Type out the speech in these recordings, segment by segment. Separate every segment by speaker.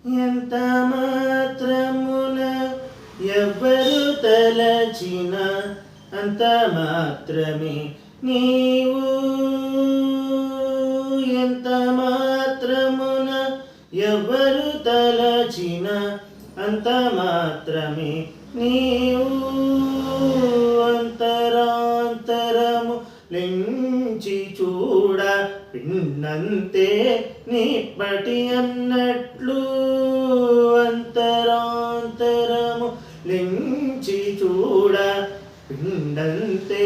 Speaker 1: ఎంత మాత్రమున ఎవ్వరు తలచిన అంత మాత్రమే నీవు. ఎంత మాత్రమున ఎవ్వరు తలచిన అంత మాత్రమే నీవు. అంతరాంతరము లించి చూడ పిండంతే నిప్పటి అన్నట్లు. అంతరాంతరము లించి చూడ పిండంతే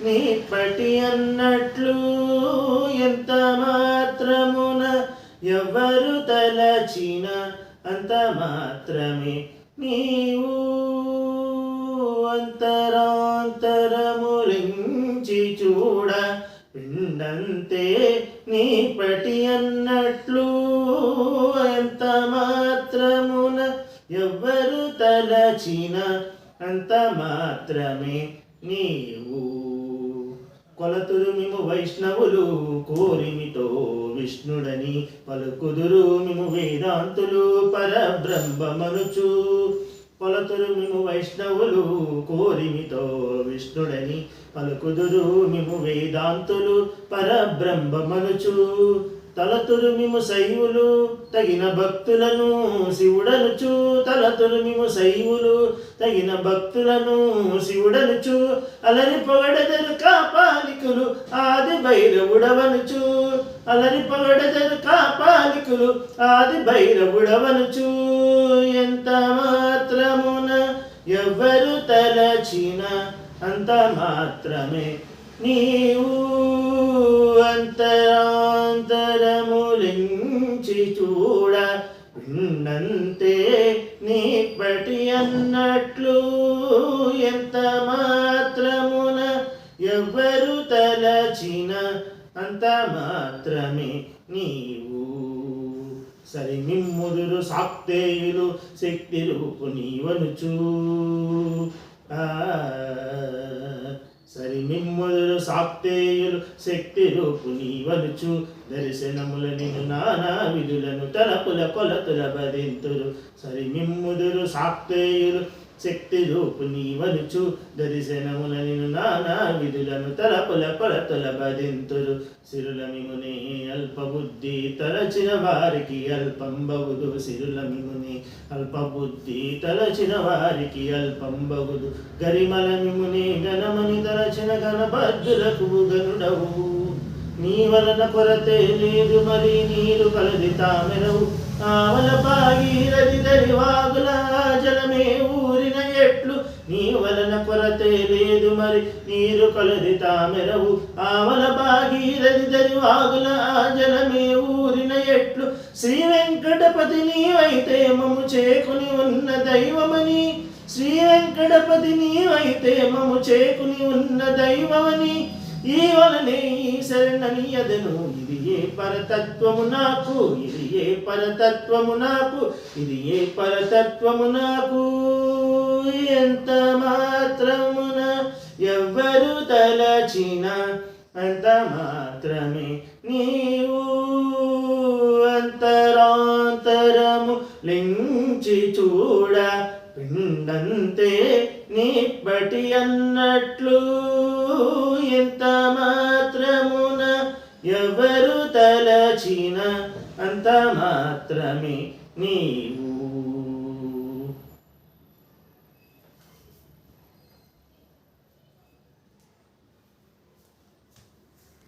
Speaker 1: నిప్పటి అన్నట్లు. ఎంత మాత్రమున ఎవరు తలచిన అంత మాత్రమే నీవు. అంతరాంతరములించి చూడ పిండంతే నిప్పటి అన్నట్లు. ఎంత మాత్రమున ఎవ్వరు తలచిన అంత మాత్రమే నీవు. కొలతురు మిము వైష్ణవులు కోరిమితో విష్ణుడని పలుకుదురు మిము వేదాంతులు పరబ్రహ్మమనుచు. కొలతురు మిము వైష్ణవులు కోరిమితో విష్ణుడని పలుకుదురు మిము వేదాంతులు పరబ్రహ్మమనుచు. తలతురు మిము శైవులు తగిన భక్తులను శివుడనుచు. తలతురు మిము శైవులు తగిన భక్తులను శివుడనుచు. అలరి పొగడెదరు కాపాలికులు ఆది భైరవుడవనుచు. అలరి పొగడెదరు కాపాలికులు ఆది భైరవుడవనుచు. ఎంత మాత్రమున ఎవ్వరు తలచిన అంత మాత్రమే నీవు. అంతరాంతరములించి చూడ పిండంతే నిప్పటి అన్నట్లు. ఎంత మాత్రమున ఎవ్వరు తలచిన అంత మాత్రమే నీవు. సరి మిమ్ముదురు సాక్తేయులు శక్తి రూపు నీవనుచు. సరి మిమ్ముదురు సాక్తేయులు శక్తి రూపు నీవనుచు. దర్శనముల నిన్ను నానా విధులను తలపుల కొలతుల బదింతురు. సరి మిమ్ముదురు సాక్తేయులు శక్తి రూపు నీవనుచు. దర్శనముల నిన్ను నానా విధులను తలపుల కొలతుల బదింతురు. సిరుల మిమునే అల్పబుద్ధి తలచిన వారికి అల్పంబగుదు. సిరుల మిమునే అల్పబుద్ధి తలచిన వారికి అల్పంబగుదు. గరిమల మిమునే గణమని తలచిన గణబద్ధులకు గనుడవు. నీ వలన కొరతే లేదు మరి నీరు కలది తామెరవు. ఆవల భాగీరథి దరివాగుల జలమే ఊరిన ఎట్లు. నీ వలన కొరతే లేదు మరి నీరు కలది తామెరవు. ఆవల భాగీరథి దరివాగుల జలమే ఊరిన ఎట్లు. శ్రీ వెంకటపతి నీవైతే మము చేకుని ఉన్న దైవమని. శ్రీ వెంకటపతి నీవైతే మము చేకుని ఉన్న దైవమని. ఈ వలనే ఈ శరణని ఎదను. ఇది ఏ పరతత్వము నాకు. ఇది ఏ పరతత్వము నాకు. ఇది ఏ పరతత్వము నాకు. ఎంత మాత్రమున ఎవ్వరు తలచిన అంత మాత్రమే నీవు. అంతరాంతరము లించి చూడ పిండంతే నిప్పటి అన్నట్లు. ఎంత మాత్రమున ఎవరు తలచిన అంత మాత్రమే నీవు.